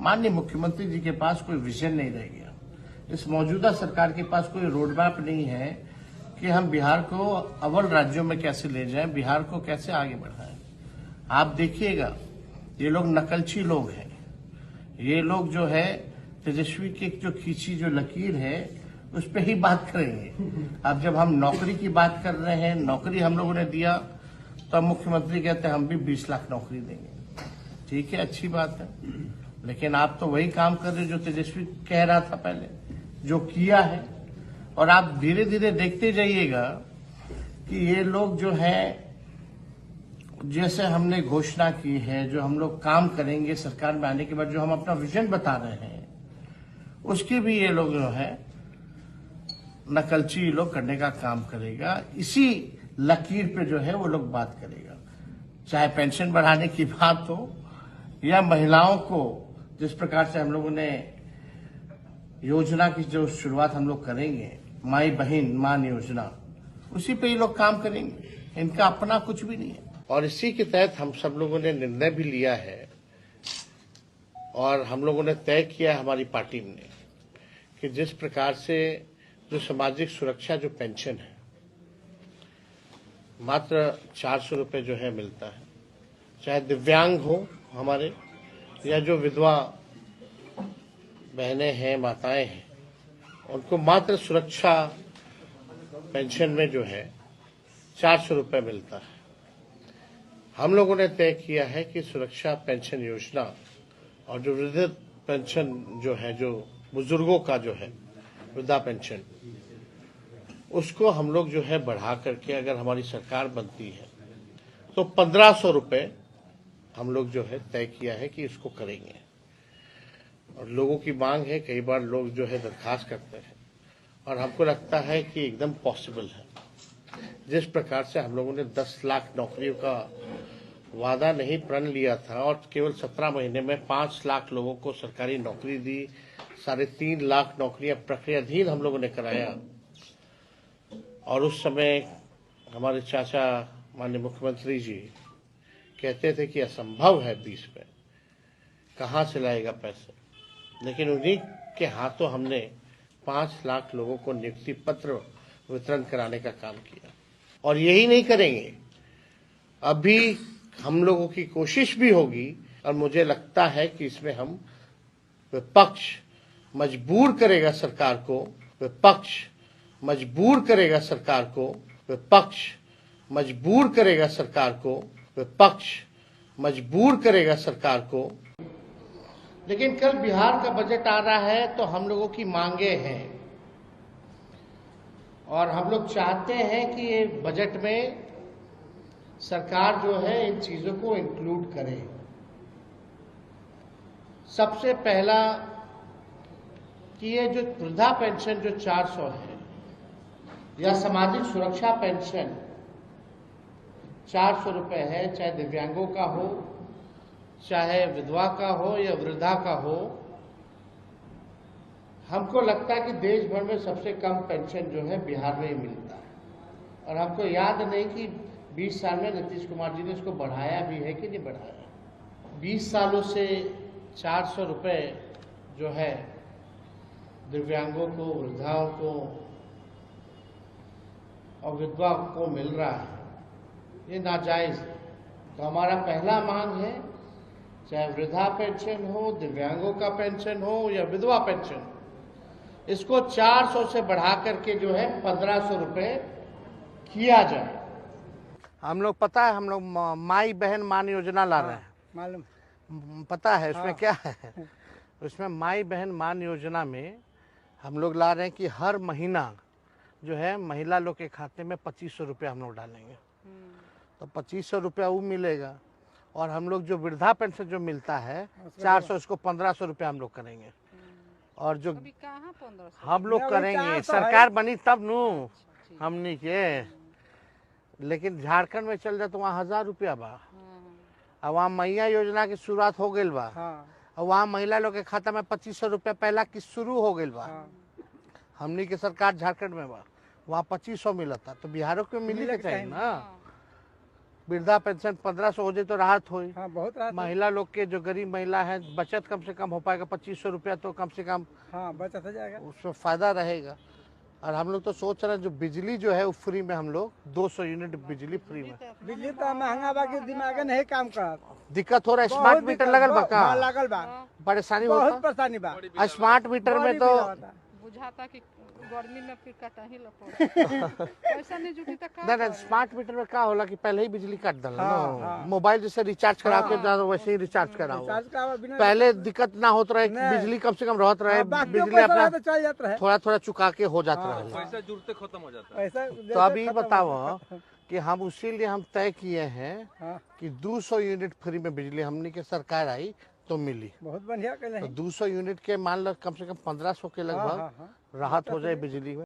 माननीय मुख्यमंत्री जी के पास कोई विजन नहीं रह गया। इस मौजूदा सरकार के पास कोई रोड मैप नहीं है कि हम बिहार को अव्वल राज्यों में कैसे ले जाएं, बिहार को कैसे आगे बढ़ाएं। आप देखिएगा, ये लोग नकलची लोग हैं। ये लोग जो है तेजस्वी की जो खींची जो लकीर है उस पर ही बात करेंगे। अब जब हम नौकरी की बात कर रहे हैं, नौकरी हम लोगों ने दिया, तो मुख्यमंत्री कहते हैं हम भी 20 लाख नौकरी देंगे। ठीक है, अच्छी बात है, लेकिन आप तो वही काम कर रहे हो जो तेजस्वी कह रहा था पहले, जो किया है। और आप धीरे धीरे देखते जाइएगा कि ये लोग जो है, जैसे हमने घोषणा की है, जो हम लोग काम करेंगे सरकार में आने के बाद, जो हम अपना विजन बता रहे हैं, उसके भी ये लोग जो है नकलची लोग करने का काम करेगा। इसी लकीर पे जो है वो लोग बात करेगा, चाहे पेंशन बढ़ाने की बात हो या महिलाओं को जिस प्रकार से हम लोगों ने योजना की जो शुरुआत हम लोग करेंगे, माई बहन मान योजना, उसी पे ये लोग काम करेंगे। इनका अपना कुछ भी नहीं है। और इसी के तहत हम सब लोगों ने निर्णय भी लिया है और हम लोगों ने तय किया है हमारी पार्टी ने कि जिस प्रकार से जो सामाजिक सुरक्षा जो पेंशन है मात्र 400 रुपये जो है मिलता है, चाहे दिव्यांग हो हमारे या जो विधवा बहनें हैं, माताएं हैं, उनको मात्र सुरक्षा पेंशन में जो है 400 रुपये मिलता है। हम लोगों ने तय किया है कि सुरक्षा पेंशन योजना और जो वृद्ध पेंशन जो है, जो बुजुर्गों का जो है वृद्धा पेंशन, उसको हम लोग जो है बढ़ा करके, अगर हमारी सरकार बनती है तो 1500 रुपये हम लोग जो है तय किया है कि इसको करेंगे। और लोगों की मांग है, कई बार लोग जो है दरखास्त करते हैं और हमको लगता है कि एकदम पॉसिबल है। जिस प्रकार से हम लोगों ने 10 लाख नौकरियों का वादा नहीं प्रण लिया था और केवल 17 महीने में 5 लाख लोगों को सरकारी नौकरी दी, 3.5 लाख नौकरियां प्रक्रियाधीन हम लोगों ने कराया। और उस समय हमारे चाचा माननीय मुख्यमंत्री जी कहते थे कि असंभव है 20 में, कहाँ से लाएगा पैसे। लेकिन उन्हीं के हाथों हमने 5 लाख लोगों को नियुक्ति पत्र वितरण कराने का काम किया। और यही नहीं करेंगे, अभी हम लोगों की कोशिश भी होगी और मुझे लगता है कि इसमें हम विपक्ष मजबूर करेगा सरकार को, विपक्ष मजबूर करेगा सरकार को, विपक्ष मजबूर करेगा सरकार को, विपक्ष मजबूर करेगा सरकार को। लेकिन कल बिहार का बजट आ रहा है तो हम लोगों की मांगे हैं और हम लोग चाहते हैं कि ये बजट में सरकार जो है इन चीजों को इंक्लूड करे। सबसे पहला कि ये जो वृद्धा पेंशन जो 400 है या सामाजिक सुरक्षा पेंशन 400 रुपये है, चाहे दिव्यांगों का हो, चाहे विधवा का हो या वृद्धा का हो, हमको लगता है कि देश भर में सबसे कम पेंशन जो है बिहार में ही मिलता है। और हमको याद नहीं कि 20 साल में नीतीश कुमार जी ने इसको बढ़ाया भी है कि नहीं बढ़ाया। 20 सालों से 400 रुपये जो है दिव्यांगों को, वृद्धाओं को और विधवा को मिल रहा है, ये नाजायज है। तो हमारा पहला मांग है, चाहे वृद्धा पेंशन हो, दिव्यांगों का पेंशन हो या विधवा पेंशन, इसको 400 से बढ़ा करके जो है 1500 रुपये किया जाए। हम लोग पता है, हम लोग माई बहन मान योजना ला रहे हैं, मालूम पता है उसमें क्या है। उसमें माई बहन मान योजना में हम लोग ला रहे हैं कि हर महीना जो है महिला लोग के खाते में 2500 रुपया हम लोग डालेंगे, तो 2500 रुपया वो मिलेगा। और हम लोग जो वृद्धा पेंशन जो मिलता है 400, उसको 1500 रुपया हम लोग करेंगे। और जो हम लोग करेंगे, सरकार बनी तब नू हमनी के। लेकिन झारखंड में चल जाए तो वहाँ 1000 रुपया बा, और वहाँ मैया योजना की शुरुआत हो गई बा, और वहाँ महिला लोग के खाता में 2500 रुपया पहला किस्त शुरू हो गई बा। हमनी के सरकार झारखंड में बा, वहाँ 2500 मिलता, तो बिहारों को मिले के चाहिए ना। वृद्धा पेंशन 1500 हो जाए तो राहत हुई। हाँ बहुत राहत है। महिला लोग के जो गरीब महिला है बचत कम से कम हो पाएगा, 2500 रुपया तो कम से कम हाँ बचत हो जाएगा। उसमें फायदा रहेगा। और हम लोग तो सोच रहे हैं जो बिजली जो है वो फ्री में, हम लोग 200 यूनिट बिजली फ्री में। बिजली तो महंगा बा के दिमाग नहीं काम कर। दिक्कत हो रहा है, स्मार्ट मीटर लगल बा का? हाँ लगल बा, परेशानी बहुत होता परेशानी बा। है स्मार्ट मीटर में तो बुझाता कि गर्मी में फिर कटा ही लपड़ पैसा नहीं जुटी तो का नहीं, स्मार्ट मीटर में क्या होला कि पहले ही बिजली काट दल हाँ, ना, हाँ। मोबाइल जैसे रिचार्ज करा के जाओ वैसे ही रिचार्ज कराओ। रिचार्ज का बिना पहले दिक्कत ना होत रहे, नहीं। बिजली कम से कम रहत रहे, बाकी बिजली पैसा अपना रहे तो चल जाता है थोड़ा थोड़ा चुका के हो जाता हाँ। रहे। पैसा जुड़ते खत्म हो जाता है। पैसा। तो अभी बताओ कि हम उसी लिए हम तय किए हैं हाँ कि 200 यूनिट फ्री में बिजली हमने के सरकार आई तो मिली। बहुत बढ़िया कहले तो हैं। 200 यूनिट के मान लो कम से कम 1500 के हाँ लगभग हाँ हाँ राहत हो जाए बिजली में।